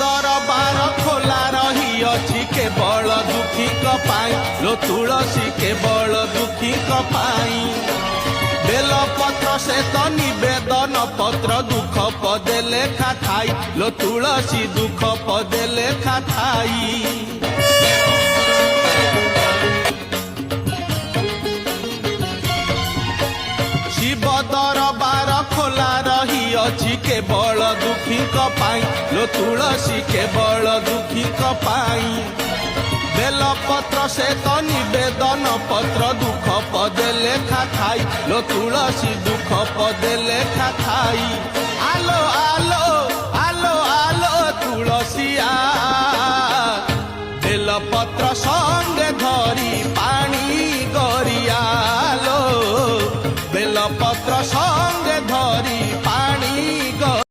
दरबार खोला रही अछि केवल दुखी पाई लो तुलसी केवल दुखी पाई बेलपत्र से तो निवेदन पत्र दुख पदे लेखा थाई लो तुलसी दुख पदे लेखा थाई शिव दरबार खोला रही अछि केवल दुखी पाई लो तुलसी केवल दुखी पाई बेलपत्र से तो निवेदन पत्र दुख पदे लेखा थाई लो तुलसी दुख पदे लेखा थाई।